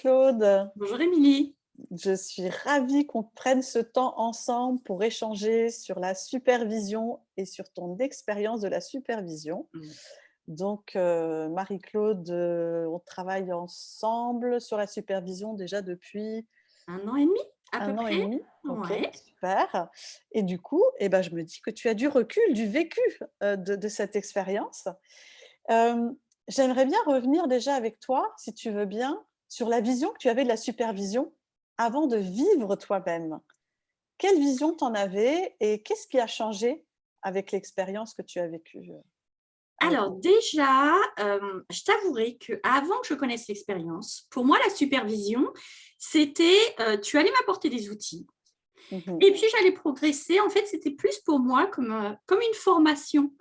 Marie-Claude, Bonjour Émilie. je suis ravie qu'on prenne ce temps ensemble pour échanger sur la supervision et sur ton expérience de la supervision. Mmh. Donc, Marie-Claude, on travaille ensemble sur la supervision déjà depuis 1 an et demi à peu 1 an et près? demi. OK, Ouais. super. Et du coup, eh ben, je me dis que tu as du recul, du vécu, de cette expérience. Hem, J'aimerais bien revenir déjà avec toi, si tu veux bien, sur la vision que tu avais de la supervision avant de vivre toi-même. Quelle vision tu en avais et qu'est-ce qui a changé avec l'expérience que tu as vécue, avec Alors moi? déjà, je t'avouerai qu'avant que je connaisse l'expérience, pour moi la supervision, c'était, tu allais m'apporter des outils Mmh. et puis j'allais progresser. En fait, c'était plus pour moi comme une formation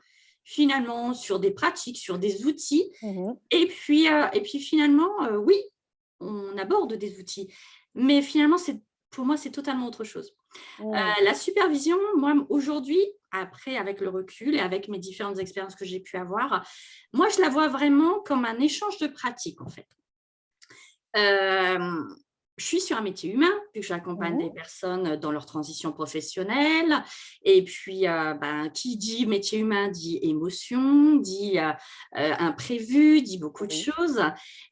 finalement sur des pratiques, sur des outils Mmh. et puis finalement, oui, on aborde des outils, mais finalement pour moi, c'est totalement autre chose. Mmh. La supervision, moi, aujourd'hui, après avec le recul et avec mes différentes expériences que j'ai pu avoir, moi, je la vois vraiment comme un échange de pratiques, en fait. Hem, je suis sur un métier humain, puisque j'accompagne des Mmh. personnes dans leur transition professionnelle et puis, ben, qui dit métier humain dit émotion, dit, imprévu, dit beaucoup de Oui, choses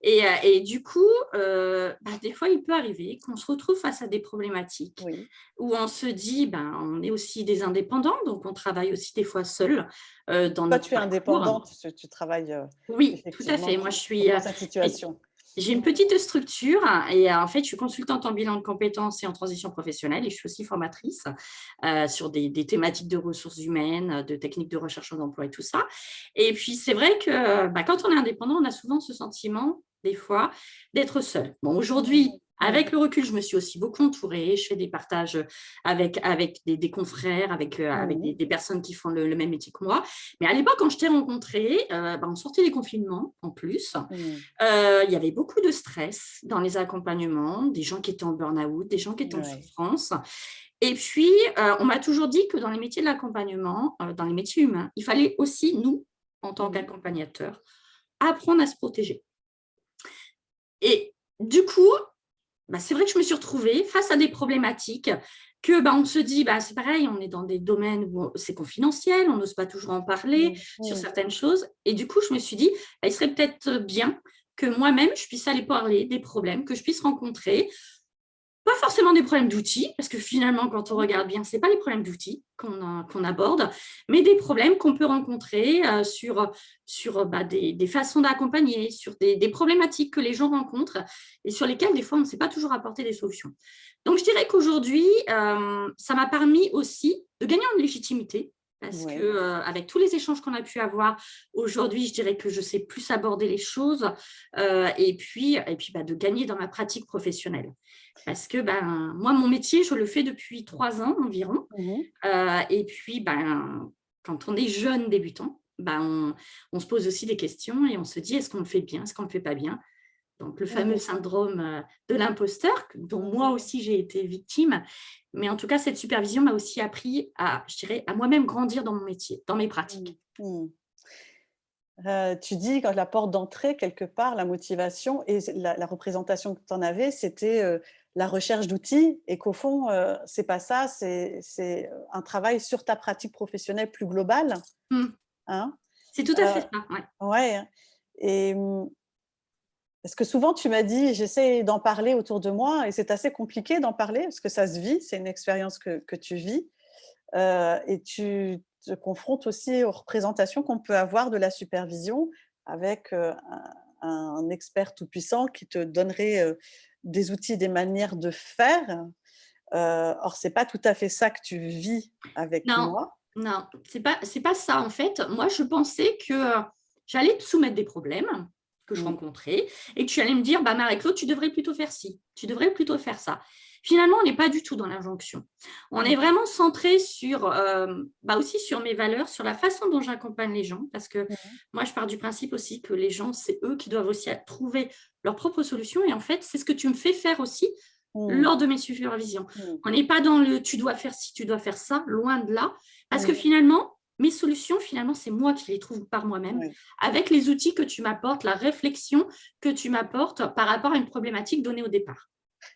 et du coup, bah, des fois, il peut arriver qu'on se retrouve face à des problématiques oui. où on se dit, ben, on est aussi des indépendants, donc on travaille aussi des fois seuls, dans Toi, notre tu es parcours. indépendante, tu travailles, Oui, tout à effectivement fait. Moi, je suis, dans cette situation. j'ai une petite structure et en fait, je suis consultante en bilan de compétences et en transition professionnelle et je suis aussi formatrice, sur des thématiques de ressources humaines, de techniques de recherche d'emploi et tout ça. Et puis, c'est vrai que, bah, quand on est indépendant, on a souvent ce sentiment, des fois, d'être seul. Bon, Mmh. aujourd'hui, Mmh. avec le recul, je me suis aussi beaucoup entourée. Je fais des partages, avec des confrères, avec Mmh. des personnes qui font le même métier que moi. Mais à l'époque, quand je t'ai rencontrée, bah, on sortait des confinements, en plus. Mmh. Il y avait beaucoup de stress dans les accompagnements, des gens qui étaient en burn-out, des gens qui étaient en Ouais. souffrance. Et puis, on m'a toujours dit que dans les métiers de l'accompagnement, dans les métiers humains, il fallait aussi, nous, en tant Mmh. qu'accompagnateurs, apprendre à se protéger. Et du coup, bah, c'est vrai que je me suis retrouvée face à des problématiques que, bah, on se dit, bah, c'est pareil, on est dans des domaines où c'est confidentiel, on n'ose pas toujours en parler Mmh. sur Mmh. certaines choses. Et du coup, je me suis dit, bah, il serait peut-être bien que moi-même, je puisse aller parler des problèmes que je puisse rencontrer. Pas forcément des problèmes d'outils, parce que finalement, quand on Mmh. regarde bien, ce n'est pas les problèmes d'outils qu'on aborde, mais des problèmes qu'on peut rencontrer sur bah, des façons d'accompagner, sur des problématiques que les gens rencontrent et sur lesquelles, des fois, on ne sait pas toujours apporter des solutions. Donc, je dirais qu'aujourd'hui, ça m'a permis aussi de gagner en légitimité, parce que, Oui. avec tous les échanges qu'on a pu avoir aujourd'hui, je dirais que je sais plus aborder les choses et puis bah, de gagner dans ma pratique professionnelle. Parce que ben, moi, mon métier, je le fais depuis 3 ans environ. Mmh. Et puis, ben, quand on est jeune débutant, ben, on se pose aussi des questions et on se dit, est-ce qu'on le fait bien, est-ce qu'on ne le fait pas bien? Donc, le fameux Mmh. syndrome de l'imposteur, dont moi Mmh. aussi j'ai été victime. Mais en tout cas, cette supervision m'a aussi appris à, je dirais, à moi-même grandir dans mon métier, dans mes Mmh. pratiques. Mmh. Tu dis quand la porte d'entrée quelque part, la motivation et la représentation que tu en avais, c'était, la recherche d'outils et qu'au fond, c'est pas ça, c'est un travail sur ta pratique professionnelle plus globale, Mmh. hein? C'est tout à Heu, fait ça, ouais. ouais, hein. Et parce que souvent tu m'as dit: «J'essaie d'en parler autour de moi» et c'est assez compliqué d'en parler parce que ça se vit, c'est une expérience que tu vis, et tu te confrontes aussi aux représentations qu'on peut avoir de la supervision avec, un expert tout puissant qui te donnerait, des outils, des manières de faire. Or c'est pas tout à fait ça que tu vis avec Non, moi. non, c'est pas ça en fait. Moi, je pensais que, j'allais te soumettre des problèmes que je Mmh. rencontrais et que tu allais me dire: «Bah, Marie-Claude, tu devrais plutôt faire ci, tu devrais plutôt faire ça». Finalement, on n'est pas du tout dans l'injonction. On est Mmh. vraiment centré sur, bah, aussi sur mes valeurs, sur la façon dont j'accompagne les gens parce que Mmh. moi, je pars du principe aussi que les gens, c'est eux qui doivent aussi trouver leurs propres solutions et en fait, c'est ce que tu me fais faire aussi Mmh. lors de mes supervisions. Mmh. On n'est pas dans le tu dois faire ci, tu dois faire ça, loin de là, parce que Mmh. finalement, mes solutions, finalement, c'est moi qui les trouve par moi-même, Oui. avec les outils que tu m'apportes, la réflexion que tu m'apportes par rapport à une problématique donnée au départ.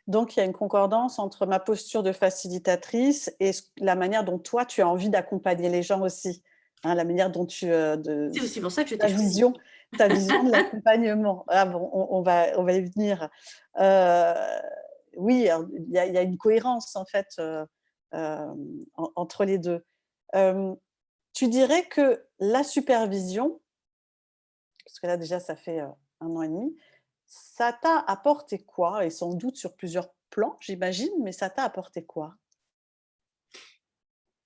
Donc, il y a une concordance entre ma posture de facilitatrice et la manière dont toi, tu as envie d'accompagner les gens aussi. Hein, la manière dont C'est aussi pour ça que je t'ai ta choisi. vision, ta vision de l'accompagnement. Ah bon, on va y venir. Euh, oui, alors, il y a une cohérence en fait entre les deux. Euh, Tu dirais que la supervision, parce que là déjà ça fait 1 an et demi, ça t'a apporté quoi? Et sans doute sur plusieurs plans, j'imagine, mais ça t'a apporté quoi?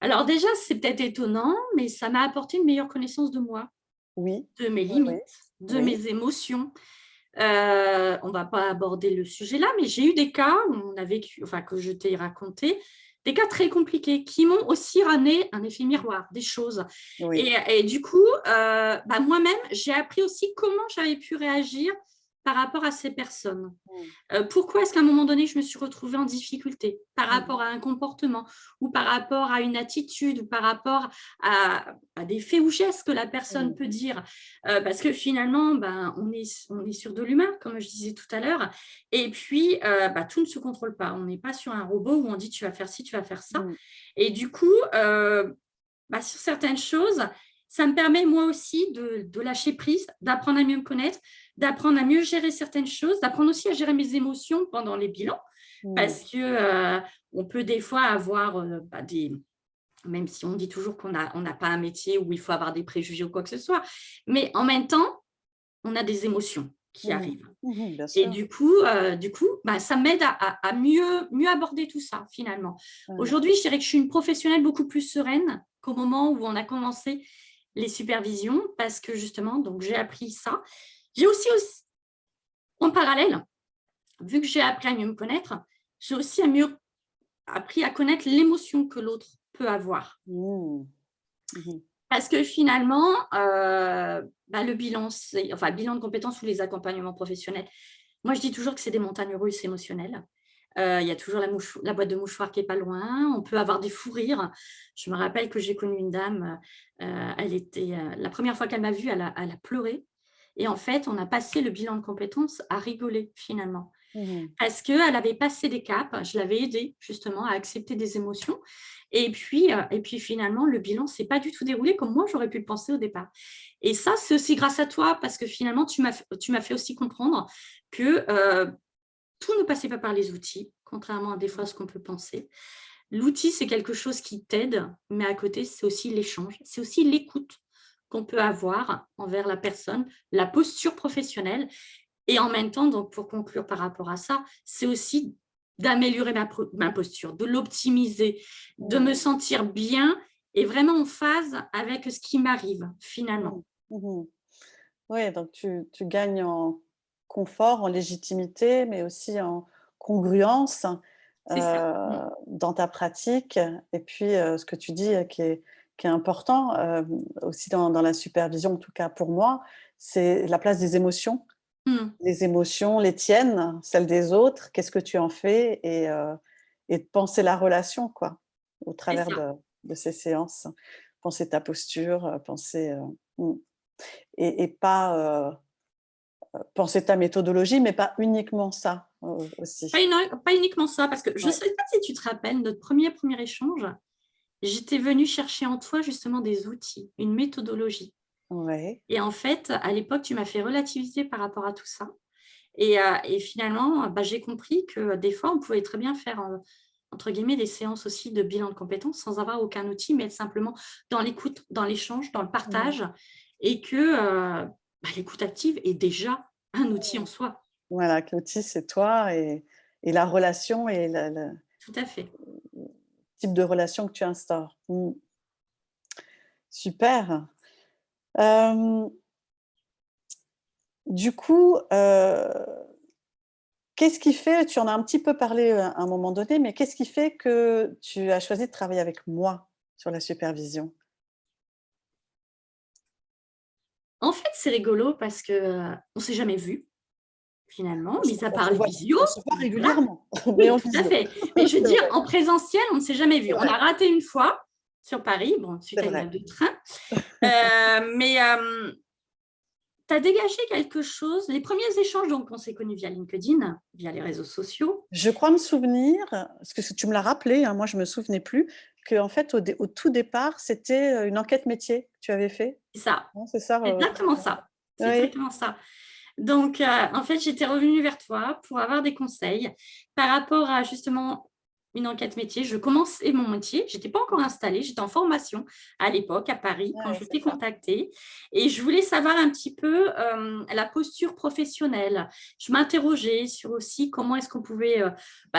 Alors déjà, c'est peut-être étonnant, mais ça m'a apporté une meilleure connaissance de moi, Oui, de mes oui, oui, limites, de oui. mes émotions. On ne va pas aborder le sujet là, mais j'ai eu des cas où on a vécu, enfin que je t'ai raconté, des cas très compliqués qui m'ont aussi ramené un effet miroir, des choses. Oui. Et du coup, moi-même, j'ai appris aussi comment j'avais pu réagir par rapport à ces personnes. Mmh. Pourquoi est-ce qu'à un moment donné, je me suis retrouvée en difficulté par Mmh. rapport à un comportement ou par rapport à une attitude ou par rapport à des faits ou gestes que la personne peut Mmh. dire. Parce que finalement, on est sur de l'humain, comme je disais tout à l'heure. Et puis, tout ne se contrôle pas. On n'est pas sur un robot où on dit tu vas faire ci, tu vas faire ça. Mmh. Et du coup, sur certaines choses, ça me permet moi aussi de lâcher prise, d'apprendre à mieux me connaître, d'apprendre à mieux gérer certaines choses, d'apprendre aussi à gérer mes émotions pendant les bilans, Mmh. parce que on peut des fois avoir même si on dit toujours on n'a pas un métier où il faut avoir des préjugés ou quoi que ce soit, mais en même temps, on a des émotions qui Mmh. arrivent. Mmh. Bien Et sûr. ça m'aide à mieux aborder tout ça, finalement. Ouais. Aujourd'hui, je dirais que je suis une professionnelle beaucoup plus sereine qu'au moment où on a commencé les supervisions, parce que justement, donc j'ai appris ça. J'ai aussi, en parallèle, vu que j'ai appris à mieux me connaître, j'ai aussi mieux appris à connaître l'émotion que l'autre peut avoir. Mmh. Mmh. Parce que finalement, le bilan de compétences ou les accompagnements professionnels, moi, je dis toujours que c'est des montagnes russes émotionnelles. Il y a toujours la boîte de mouchoirs qui est pas loin. On peut avoir des fous rires. Je me rappelle que j'ai connu une dame, elle était, la première fois qu'elle m'a vue, elle a pleuré et en fait, on a passé le bilan de compétences à rigoler finalement. Mmh. Parce qu'elle avait passé des caps, je l'avais aidée justement à accepter des émotions et puis finalement, le bilan s'est pas du tout déroulé comme moi j'aurais pu le penser au départ. Et ça, c'est aussi grâce à toi parce que finalement, tu m'as fait aussi comprendre que, tout ne passait pas par les outils, contrairement à des fois ce qu'on peut penser. L'outil, c'est quelque chose qui t'aide, mais à côté, c'est aussi l'échange, c'est aussi l'écoute qu'on peut avoir envers la personne, la posture professionnelle et en même temps, donc pour conclure par rapport à ça, c'est aussi d'améliorer ma posture, de l'optimiser, de me Mmh. sentir bien et vraiment en phase avec ce qui m'arrive Mmh. finalement. Mmh. Ouais, donc tu gagnes en confort, en légitimité, mais aussi en congruence, C'est ça. Mmh. dans ta pratique et puis, ce que tu dis, qui est important, aussi dans la supervision, en tout cas pour moi, c'est la place des émotions. Mmh. Les émotions, les tiennes, celles des autres, qu'est-ce que tu en fais et de penser la relation quoi, au C'est travers ça. de ces séances. Penser ta posture, penser, mmh et pas, penser ta méthodologie, mais pas uniquement ça, aussi. Pas uniquement ça, parce que je ne Ouais, sais pas si tu te rappelles, notre premier échange, j'étais venue chercher en toi justement des outils, une méthodologie. ouais. Et en fait, à l'époque, tu m'as fait relativiser par rapport à tout ça. Et finalement, j'ai compris que des fois, on pouvait très bien faire, entre guillemets, des séances aussi de bilan de compétences sans avoir aucun outil, mais être simplement dans l'écoute, dans l'échange, dans le Mmh. partage et que l'écoute active est déjà un outil en soi. Voilà, que l'outil, c'est toi et la relation et le Tout à fait. type de relation que tu instaures. Mmh. Super. Hem, du coup, qu'est-ce qui fait tu en as un petit peu parlé, à un moment donné, mais qu'est-ce qui fait que tu as choisi de travailler avec moi sur la supervision? En fait, c'est rigolo parce que, on s'est jamais vus finalement, mis à part les visios, On se voit voilà. régulièrement, mais Oui, en tout à visio. fait. Mais je veux C'est dire, vrai, en présentiel, on ne s'est jamais c'est vus. On vrai. a raté une fois, sur Paris. Bon, suite C'est à une vrai. grève de train. Mais tu as dégagé quelque chose. Les premiers échanges, donc, on s'est connus via LinkedIn, via les réseaux sociaux. Je crois me souvenir, parce que tu me l'as rappelé, hein, moi je ne me souvenais plus, qu'en fait au tout départ, c'était une enquête métier que tu avais fait. C'est ça. Non, c'est ça C'est exactement ça. C'est Oui. exactement ça. Donc, en fait, j'étais revenue vers toi pour avoir des conseils par rapport à justement une enquête métier. Je commençais mon métier, je n'étais pas encore installée, j'étais en formation à l'époque à Paris quand Ouais, je c'est t'ai ça. contactée et je voulais savoir un petit peu la posture professionnelle. Je m'interrogeais sur aussi comment est-ce qu'on pouvait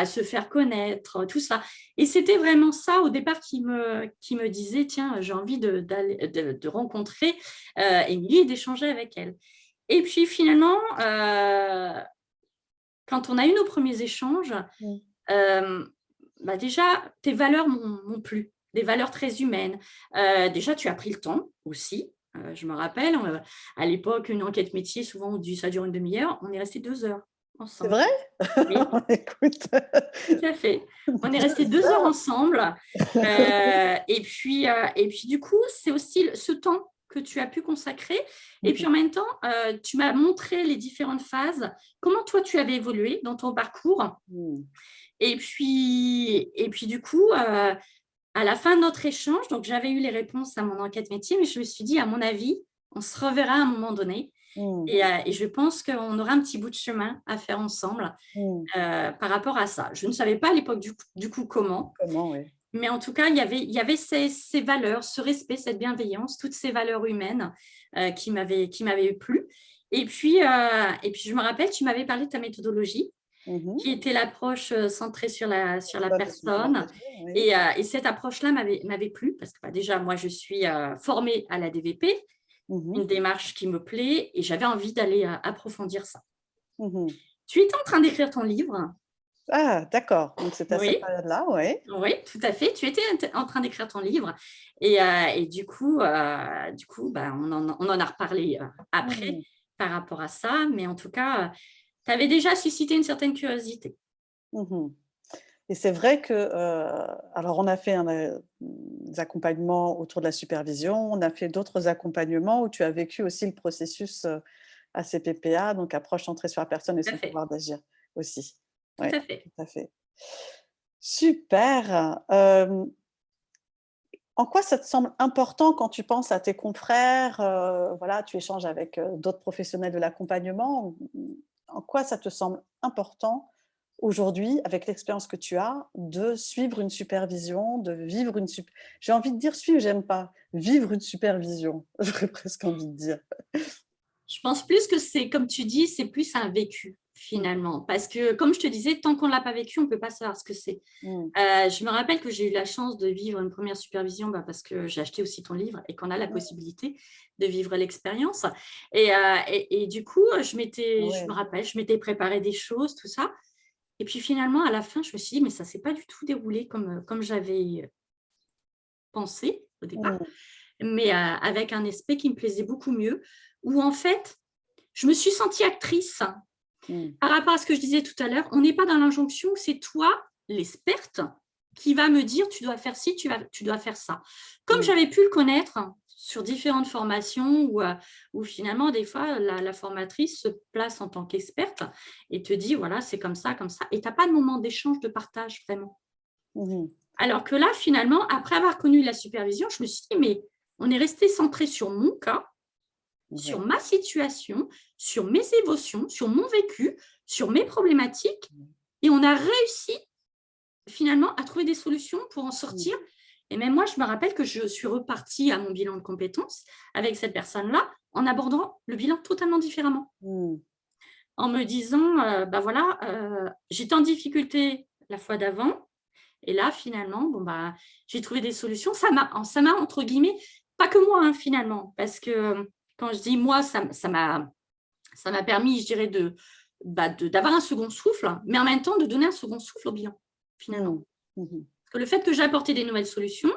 se faire connaître, tout ça. Et c'était vraiment ça au départ qui me disait, tiens, j'ai envie de rencontrer Émilie et d'échanger avec elle. Et puis finalement, quand on a eu nos premiers échanges, Mm. euh, déjà, tes valeurs m'ont plu, des valeurs très humaines. Déjà, tu as pris le temps aussi. Je me rappelle, à l'époque, une enquête métier, souvent, ça dure une demi-heure. On est resté 2 heures C'est ensemble. vrai? Oui, Écoute, tout à fait. On est resté 2 heures 2 heures. ensemble. Et puis, du coup, c'est aussi ce temps que tu as pu consacrer. Et puis, en même temps, tu m'as montré les différentes phases, comment toi, tu avais évolué dans ton parcours. Mm. Et puis du coup, à la fin de notre échange, donc j'avais eu les réponses à mon enquête métier, mais je me suis dit, à mon avis, on se reverra à un moment donné. Mm. Et je pense qu'on aura un petit bout de chemin à faire ensemble Mm. par rapport à ça. Je ne savais pas à l'époque du coup comment, Comment, oui. mais en tout cas, il y avait ces valeurs, ce respect, cette bienveillance, toutes ces valeurs humaines qui m'avaient plu. Et puis, je me rappelle, tu m'avais parlé de ta méthodologie Mhm. qui était l'approche centrée sur la Bonne personne. documentation, oui. Et cette approche-là m'avait plu parce que déjà, moi, je suis formée à la DVP, une Mhm. démarche qui me plaît et j'avais envie d'aller approfondir ça. Mhm. Tu étais en train d'écrire ton livre. Ah, d'accord. Donc c'est à cette Oui, période-là, oui. oui, tout à fait. Tu étais en train d'écrire ton livre et du coup on en a reparlé après Mm. par rapport à ça. Mais en tout cas, tu avais déjà suscité une certaine curiosité. Mhm. Et c'est vrai que, alors on a fait des accompagnements autour de la supervision, on a fait d'autres accompagnements où tu as vécu aussi le processus, ACPPA, donc approche centrée sur la personne et Tout à son fait. pouvoir d'agir aussi. Tout Ouais, à fait. tout à fait. Super, en quoi ça te semble important quand tu penses à tes confrères, voilà, tu échanges avec, d'autres professionnels de l'accompagnement, en quoi ça te semble important aujourd'hui, avec l'expérience que tu as, de suivre une supervision, de vivre une sup j'ai envie de dire suivre, j'aime pas, vivre une supervision, j'aurais presque envie de dire. Je pense plus que c'est, comme tu dis, c'est plus un vécu Mmh. finalement. Parce que, comme je te disais, tant qu'on ne l'a pas vécu, on ne peut pas savoir ce que c'est. Mmh. Je me rappelle que j'ai eu la chance de vivre une première supervision parce que j'ai acheté aussi ton livre et qu'on a la Mmh. possibilité de vivre l'expérience. Et du coup, je me Ouais. rappelle, je m'étais préparé des choses, tout ça. Et puis finalement, à la fin, je me suis dit, mais ça ne s'est pas du tout déroulé comme j'avais pensé au départ, Mmh. mais avec un aspect qui me plaisait beaucoup mieux, où en fait, je me suis sentie actrice Mmh. par rapport à ce que je disais tout à l'heure. On n'est pas dans l'injonction, c'est toi, l'experte, qui va me dire tu dois faire ci, tu dois faire ça. Comme Mmh. j'avais pu le connaître sur différentes formations où finalement, des fois, la formatrice se place en tant qu'experte et te dit voilà, c'est comme ça. Et tu n'as pas de moment d'échange, de partage vraiment. Mmh. Alors que là, finalement, après avoir connu la supervision, je me suis dit mais on est resté centré sur mon cas, sur Ouais. ma situation, sur mes émotions, sur mon vécu, sur mes problématiques. Et on a réussi finalement à trouver des solutions pour en Mmh. sortir. Et même moi, je me rappelle que je suis repartie à mon bilan de compétences avec cette personne-là en abordant le bilan totalement différemment. Mmh. En me disant, voilà, j'étais en difficulté la fois d'avant. Et là, finalement, j'ai trouvé des solutions. Ça m'a, entre guillemets, pas que moi, hein, finalement, parce que quand je dis moi, ça m'a permis, je dirais, d'avoir un second souffle, mais en même temps de donner un second souffle au bilan, finalement. Mmh. Mmh. Parce que le fait que j'ai apporté des nouvelles solutions,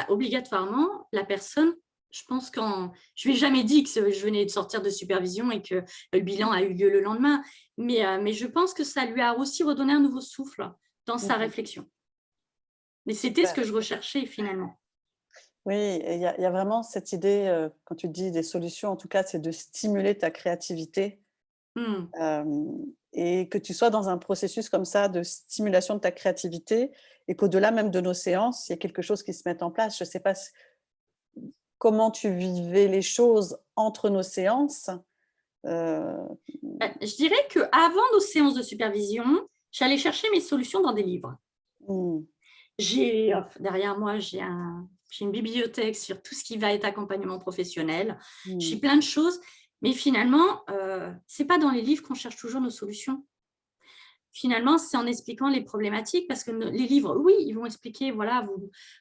obligatoirement, la personne, je pense qu'en. Je ne lui ai jamais dit que je venais de sortir de supervision et que le bilan a eu lieu le lendemain, mais je pense que ça lui a aussi redonné un nouveau souffle dans sa Mmh. réflexion. Mais c'était ce super. que je recherchais finalement. Oui, et il y a vraiment cette idée, quand tu dis des solutions, en tout cas, c'est de stimuler ta créativité, Mmh. et que tu sois dans un processus comme ça de stimulation de ta créativité et qu'au-delà même de nos séances, il y a quelque chose qui se mette en place. Je ne sais pas comment tu vivais les choses entre nos séances? Heu, Je dirais qu'avant nos séances de supervision, j'allais chercher mes solutions dans des livres. mmh, Derrière moi, j'ai une bibliothèque sur tout ce qui va être accompagnement professionnel. J'ai mmh, plein de choses, mais finalement, c'est pas dans les livres qu'on cherche toujours nos solutions. Finalement, c'est en expliquant les problématiques parce que les livres, oui, ils vont expliquer, voilà,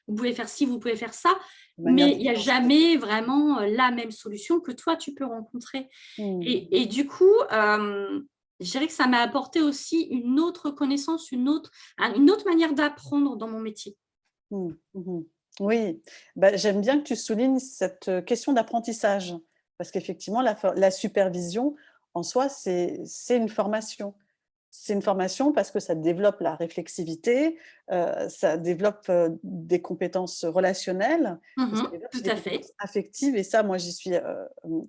vous pouvez faire ci, vous pouvez faire ça, de manière mais il n'y a différenciée. jamais vraiment la même solution que toi, tu peux rencontrer. Mmh, Et du coup, je dirais que ça m'a apporté aussi une autre connaissance, une autre manière d'apprendre dans mon métier. mmh, mmh. Oui, bah, j'aime bien que tu soulignes cette, question d'apprentissage parce qu'effectivement la supervision en soi, c'est une formation. C'est une formation parce que ça développe la réflexivité, ça développe, des compétences relationnelles et ça Mmh. développe Tout aussi des à fait. compétences affectives et ça, moi, j'y suis,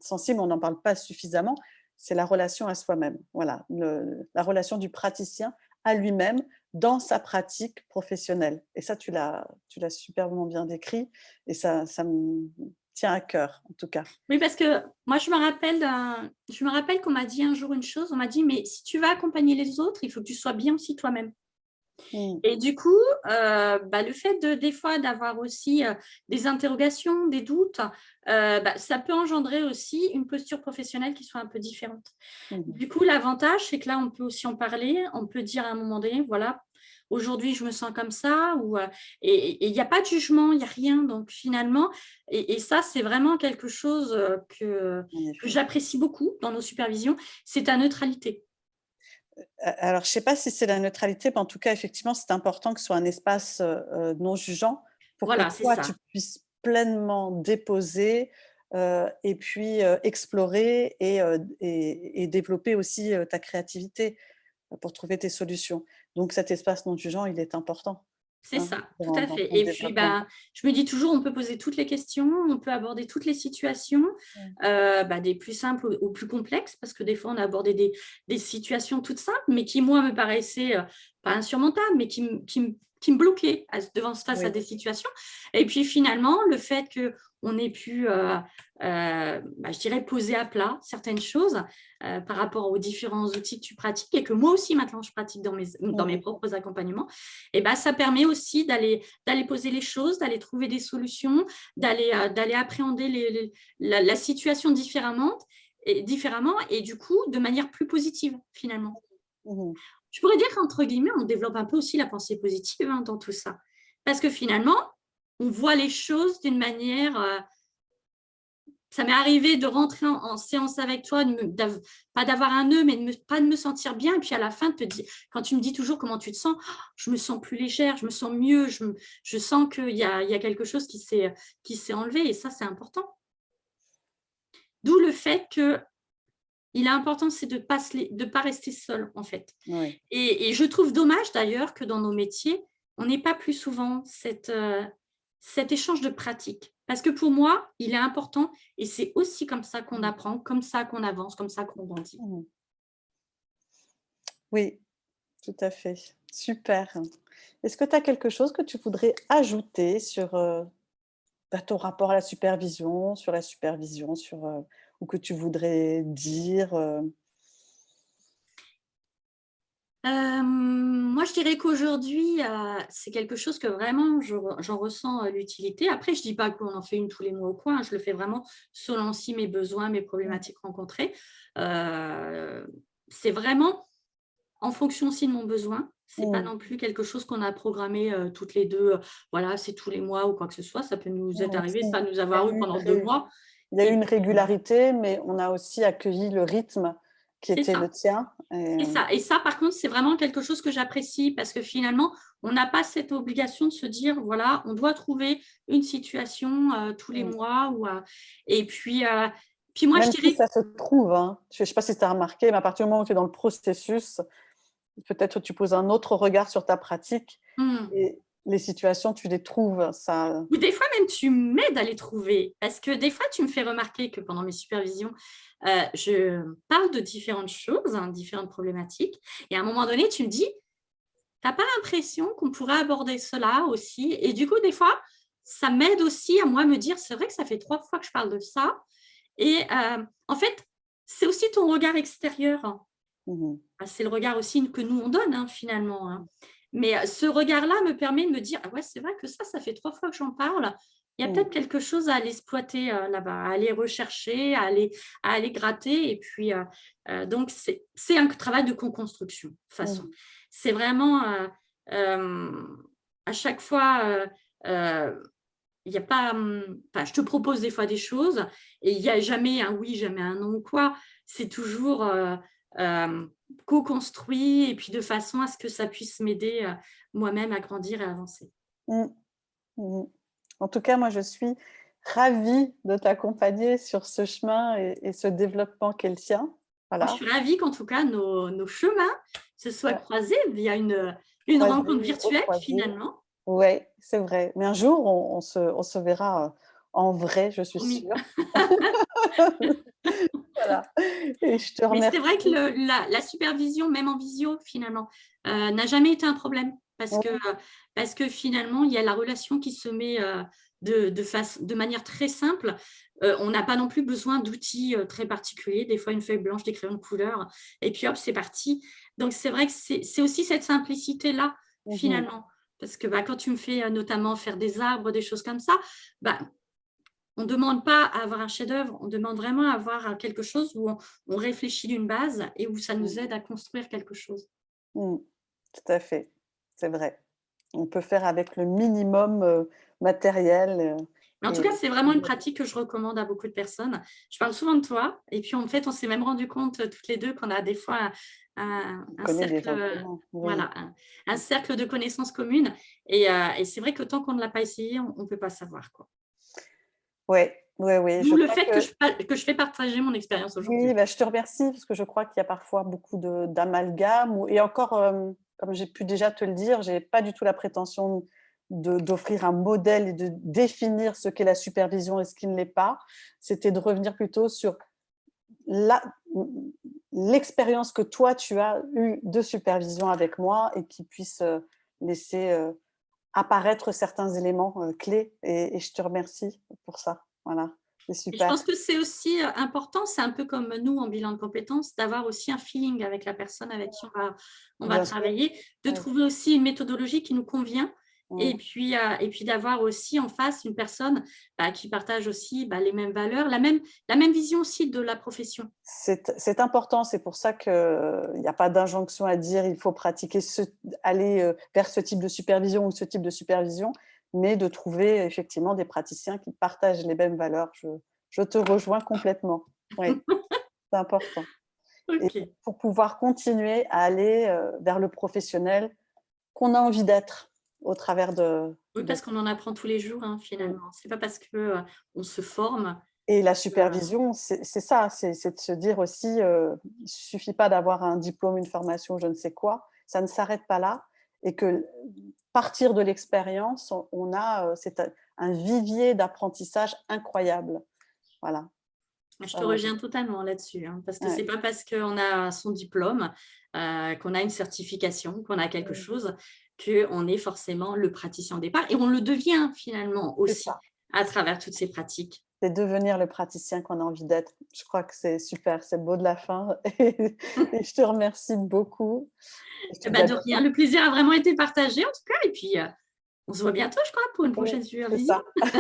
sensible, on n'en parle pas suffisamment, c'est la relation à soi-même. Voilà, la relation du praticien à lui-même dans sa pratique professionnelle et ça, tu l'as superbement bien décrit et ça me tient à cœur, en tout cas. Oui, parce que moi, je me rappelle qu'on m'a dit un jour une chose, on m'a dit: «Mais si tu vas accompagner les autres, il faut que tu sois bien aussi toi-même». Mmh, Et du coup, le fait des fois d'avoir aussi, des interrogations, des doutes, ça peut engendrer aussi une posture professionnelle qui soit un peu différente. mmh. Du coup, l'avantage, c'est que là, on peut aussi en parler, on peut dire à un moment donné: «Voilà, aujourd'hui, je me sens comme ça» et il n'y a pas de jugement, il n'y a rien donc finalement et ça, c'est vraiment quelque chose, En que effet. j'apprécie beaucoup dans nos supervisions, c'est ta neutralité. Alors, je ne sais pas si c'est la neutralité, mais en tout cas, effectivement, c'est important que ce soit un espace, non jugeant pour que Voilà, c'est toi, tu ça. puisses pleinement déposer, et puis, explorer et développer aussi, ta créativité, pour trouver tes solutions. Donc cet espace non jugeant, il est important, C'est hein, ça, tout à dans fait ton et puis, développement. je me dis toujours: «On peut poser toutes les questions, on peut aborder toutes les situations», Mmh. des plus simples aux plus complexes parce que des fois on a abordé des situations toutes simples, mais qui moi me paraissaient, pas insurmontables, mais qui me bloquaient face à Oui. des situations et puis finalement le fait qu'on ait pu, je dirais poser à plat certaines choses, par rapport aux différents outils que tu pratiques et que moi aussi maintenant je pratique dans mes Mmh. propres accompagnements et ça permet aussi d'aller poser les choses, d'aller trouver des solutions, d'aller appréhender la situation différemment et du coup, de manière plus positive, finalement. Mmh. Je pourrais dire qu'entre guillemets, on développe un peu aussi la pensée positive, hein, dans tout ça. Parce que finalement, on voit les choses d'une manière, ça m'est arrivé de rentrer en séance avec toi, pas d'avoir un nœud, mais pas de me sentir bien. Et puis à la fin, quand tu me dis toujours comment tu te sens, oh, je me sens plus légère, je me sens mieux, je sens qu'il y a quelque chose qui s'est enlevé. Et ça, c'est important. D'où le fait que il est important, c'est de pas rester seul, en fait. Oui. Et je trouve dommage d'ailleurs que dans nos métiers, on n'ait pas plus souvent cet échange de pratiques. Parce que pour moi, il est important et c'est aussi comme ça qu'on Mmh. apprend, comme ça qu'on avance, comme ça qu'on grandit. Mmh. Oui, tout à fait. Super. Est-ce que tu as quelque chose que tu voudrais ajouter sur, ton rapport à la supervision, ou que tu voudrais dire, Moi, je dirais qu'aujourd'hui, c'est quelque chose que vraiment j'en ressens, l'utilité. Après, je dis pas qu'on en fait une tous les mois ou quoi, hein, je le fais vraiment selon aussi mes besoins, mes Mmh, problématiques rencontrées. Heu, c'est vraiment en fonction aussi de mon besoin. C'est pas mmh, non plus quelque chose qu'on a programmé, toutes les 2. Voilà, c'est tous les mois ou quoi que ce soit. Ça peut nous être mmh, arrivé de si, pas nous il y a avoir eu eu une pendant 2 ré mois il y a eu et une puis, régularité, mais on a aussi accueilli le rythme qui c'est était le ça. tien et C'est ça et ça, par contre, c'est vraiment quelque chose que j'apprécie parce que finalement, on n'a pas cette obligation de se dire: «Voilà, on doit trouver une situation, tous les mmh, mois et puis moi, je même si dirais ça se trouve, hein, je ne sais pas si tu as remarqué, mais à partir du moment où tu es dans le processus, peut-être tu poses un autre regard sur ta pratique mmh, et les situations, tu les trouves, ça. Ou des fois même, tu m'aides à les trouver. Parce que des fois, tu me fais remarquer que pendant mes supervisions, je parle de différentes choses, hein, différentes problématiques. Et à un moment donné, tu me dis, t'as pas l'impression qu'on pourrait aborder cela aussi? Et du coup, des fois, ça m'aide aussi à moi me dire, c'est vrai que ça fait 3 fois que je parle de ça. Et en fait, c'est aussi ton regard extérieur. Mhm. Ah, c'est le regard aussi que nous, on donne, hein, finalement, hein. Mais ce regard-là me permet de me dire: «Ah ouais, c'est vrai que ça fait 3 fois que j'en parle. Il y a Mhm. peut-être quelque chose à aller exploiter, là-bas, à aller rechercher, à aller gratter» et puis, donc c'est un travail de co-construction, de toute façon. Mhm. C'est vraiment, à chaque fois, il y a pas, enfin, je te propose des fois des choses et il y a jamais un oui, jamais un non ou quoi. C'est toujours, hem, co-construit et puis de façon à ce que ça puisse m'aider, moi-même à grandir et à avancer. Mhm. Mhm. En tout cas, moi, je suis ravie de t'accompagner sur ce chemin et ce développement qu'est le tien. Moi, je Voilà. suis ravie qu'en tout cas nos chemins se soient Ouais. croisés via une rencontre Croisés, virtuelle recroisés. finalement. Ouais, c'est vrai. Mais un jour, on se verra en vrai, je suis Oui. sûre. Voilà. Et je te Mais c'est vrai que remercie. la supervision, même en visio finalement, n'a jamais été un problème Ouais. parce que finalement, il y a la relation qui se met, de manière très simple. On n'a pas non plus besoin d'outils, très particuliers, des fois une feuille blanche, des crayons de couleur et puis hop, c'est parti. Donc c'est vrai que c'est aussi cette simplicité-là Mhm. finalement. Parce que, bah, quand tu me fais, notamment faire des arbres, des choses comme ça, bah, on ne demande pas à avoir un chef-d'œuvre, on demande vraiment à avoir quelque chose où on réfléchit d'une base et où ça nous Mmh. aide à construire quelque chose. Mmh. Tout à fait, c'est vrai. On peut faire avec le minimum, matériel, Mais en tout et cas, c'est vraiment une pratique que je recommande à beaucoup de personnes. Je parle souvent de toi et puis en fait, on s'est même rendu compte toutes les 2 qu'on a des fois on un connaît des cercle, gens communs. Oui. voilà, un cercle de connaissances communes et c'est vrai que tant qu'on ne l'a pas essayé, on ne peut pas savoir, quoi. Ouais, ouais, ouais, D'où je le crois fait que que je fais partager mon expérience oui, aujourd'hui. bah, je te remercie parce que je crois qu'il y a parfois beaucoup d'amalgames et encore, comme j'ai pu déjà te le dire, j'ai pas du tout la prétention d'offrir un modèle et de définir ce qu'est la supervision et ce qui ne l'est pas. C'était de revenir plutôt sur la l'expérience que toi tu as eue de supervision avec moi et qui puisse, laisser, apparaître certains éléments, clés et je te remercie pour ça. Voilà, c'est Et je super. pense que c'est aussi, important, c'est un peu comme nous en bilan de compétences, d'avoir aussi un feeling avec la personne avec qui on va Bien sûr, travailler, de oui. trouver aussi une méthodologie qui nous convient Mmh. et puis d'avoir aussi en face une personne, bah, qui partage aussi, bah, les mêmes valeurs, la même vision aussi de la profession. C'est important, c'est pour ça qu'il y a pas d'injonction à dire: «Il faut pratiquer aller, vers ce type de supervision ou ce type de supervision», mais de trouver effectivement des praticiens qui partagent les mêmes valeurs. Je te rejoins complètement. Oui, c'est important et OK. pour pouvoir continuer à aller, vers le professionnel qu'on a envie d'être au travers Oui, de parce qu'on en apprend tous les jours, hein, mmh. finalement. C'est pas parce que, on se forme Et la que supervision, c'est ça, c'est de se dire aussi, il suffit pas d'avoir un diplôme, une formation, je ne sais quoi, ça ne s'arrête pas là et que partir de l'expérience, on a, c'est un vivier d'apprentissage incroyable. Voilà, je ça, te rejoins totalement là-dessus, hein, parce que ouais. c'est pas parce qu'on a son diplôme, qu'on a une certification, qu'on a quelque Mmh. chose, qu'on est forcément le praticien au départ et on le devient finalement C'est aussi ça, à travers toutes ces pratiques. c'est devenir le praticien qu'on a envie d'être. Je crois que c'est super, c'est le mot de la fin et je te remercie beaucoup et je te Et dis bah, à de rien, bientôt. le plaisir a vraiment été partagé en tout cas et puis, on se voit bientôt je crois pour une Oui, prochaine c'est supervision. ça.